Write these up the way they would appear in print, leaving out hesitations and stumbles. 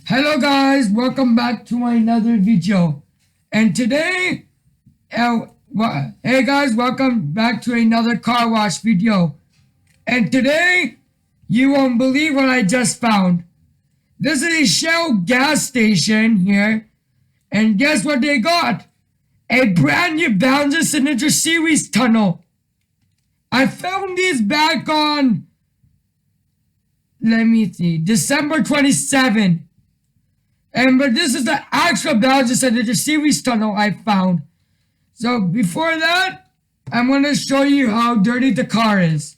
Hello guys, welcome back to another video. And today, hey guys, welcome back to another car wash video. And today, you won't believe what I just found. This is a Shell gas station here. And guess what they got? A brand new Bouncer Signature Series tunnel. I found these back on, let me see, December 27. But this is the actual Bouncer Signature Series tunnel I found. So before that, I'm going to show you how dirty the car is.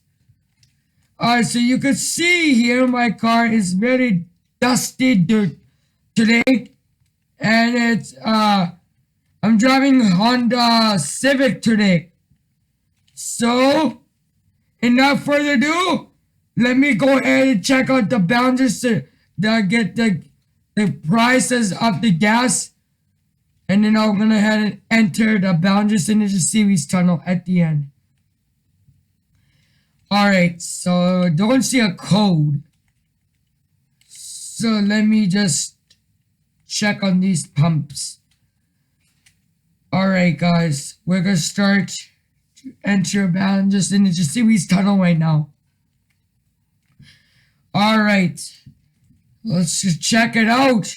Alright, so you can see here my car is very dusty dirt today. And it's, I'm driving Honda Civic today. So, without further ado, let me go ahead and check out the Bouncers to get the prices of the gas. And then I'm gonna head and enter the Bouncer Signature Series tunnel at the end. Alright, so I don't see a code. So let me just check on these pumps. Alright guys, we're gonna start to enter Bouncer Signature Series tunnel right now. Alright, let's just check it out.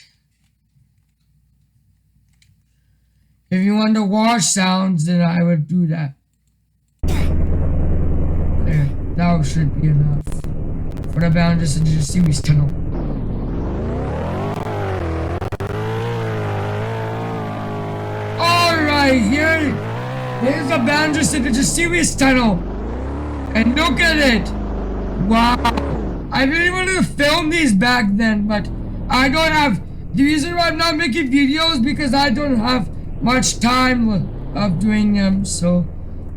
If you want the wash sounds, then I would do that. There, that should be enough for the Bouncer Signature Series tunnel. Alright, here's the Bouncer Signature Series tunnel. And look at it. Wow. I really wanted to film these back then, but I don't have. The reason why I'm not making videos because I don't have much time of doing them. So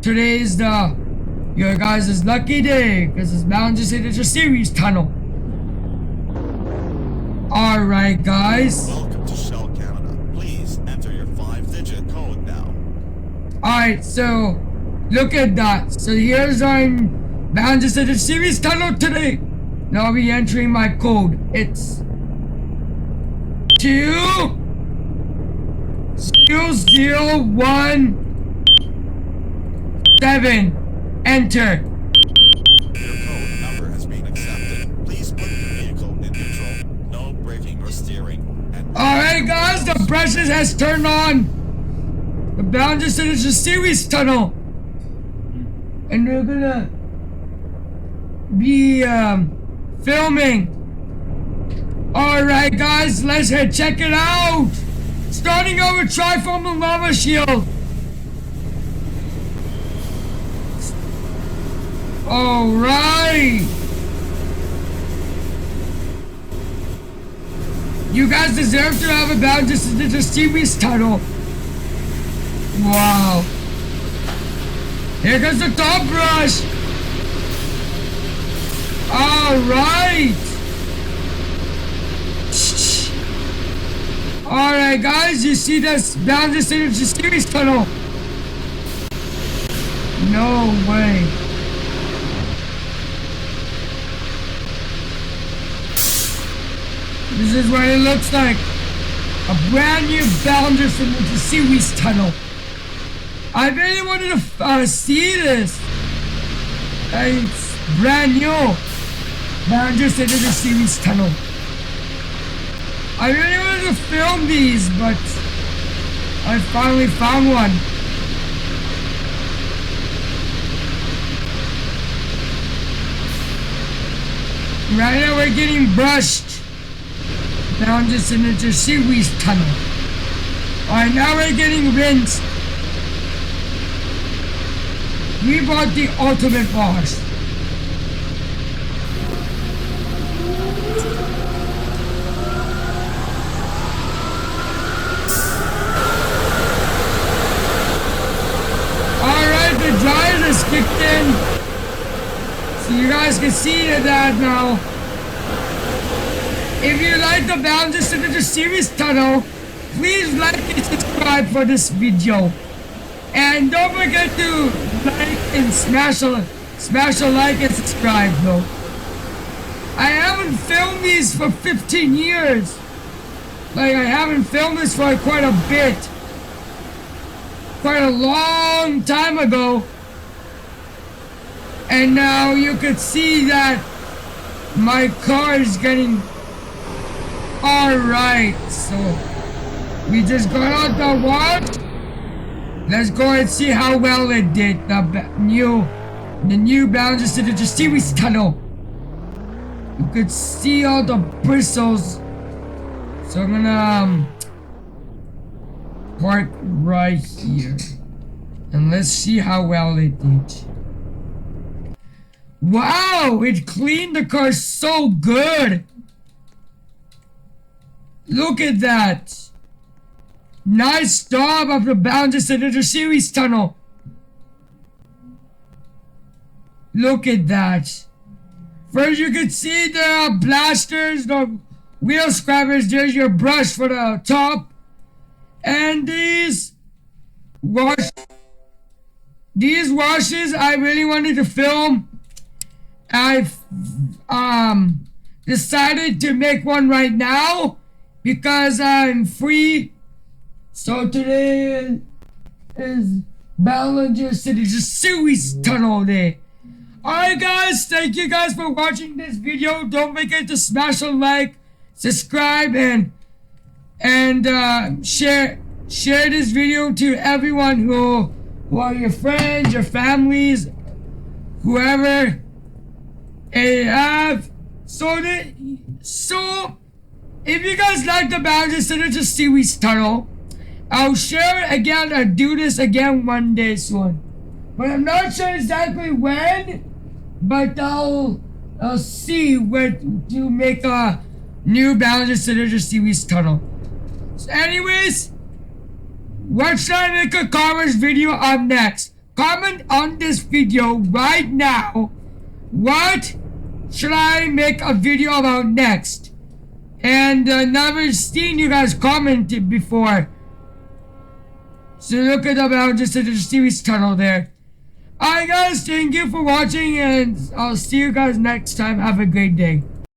today is your guys' lucky day because it's Bouncer Signature Series tunnel. Alright guys. Welcome to Shell Canada. Please enter your 5-digit code now. Alright, so look at that. So here's our Bouncer Signature Series tunnel today. Now I'll be entering my code. It's 20017. Enter. Your code number has been accepted. Please put the vehicle in neutral, no braking or steering. And Alright guys, the brushes has turned on. The Bouncer Signature Series tunnel. And we're gonna be filming. Alright guys, let's check it out. Starting out with Tri-Foam and Lava Shield. Alright. You guys deserve to have a Bouncer Signature Series tunnel. Wow. Here comes the top brush. Alright. Alright guys, you see this Bouncer Signature Series tunnel? No way. This is what it looks like. A brand new Bouncer Signature Series tunnel. I really wanted to see this. It's brand new Bouncer Signature Series tunnel. I really wanted to film these, but I finally found one. Right now we're getting brushed. Bouncer Signature Series tunnel. Alright, now we're getting rinsed. We bought the ultimate wash. Alright, the dryer is kicked in. So you guys can see that now. If you like the Bouncer Signature Series tunnel, please like and subscribe for this video. And don't forget to like and smash a like and subscribe though. I haven't filmed these for 15 years. Like, I haven't filmed this for quite a bit. Quite a long time ago. And now you could see that my car is getting alright. So, we just got out the walk. Let's go and see how well it did. The new Ballinger Signature Series tunnel. You could see all the bristles. So I'm gonna park right here. And let's see how well it did. Wow, it cleaned the car so good. Look at that. Nice job of the Ballinger Signature Series tunnel. Look at that. First you can see the blasters, the wheel scrubbers. There's your brush for the top. And these washes I really wanted to film. I've decided to make one right now because I'm free. So today is Ballinger Signature Series tunnel day. Alright guys, thank you guys for watching this video. Don't forget to smash a like, subscribe, and share this video to everyone who are your friends, your families, whoever they have. So if you guys like the Ballinger Signature Series tunnel, I'll share it again and do this again one day soon. But I'm not sure exactly when. But I'll see when to make a new Ballinger Signature Series tunnel. So anyways, what should I make a comments video on next? Comment on this video right now. What should I make a video about next? And never seen you guys commented before. So look at the Ballinger Signature Series tunnel there. Alright guys, thank you for watching and I'll see you guys next time. Have a great day.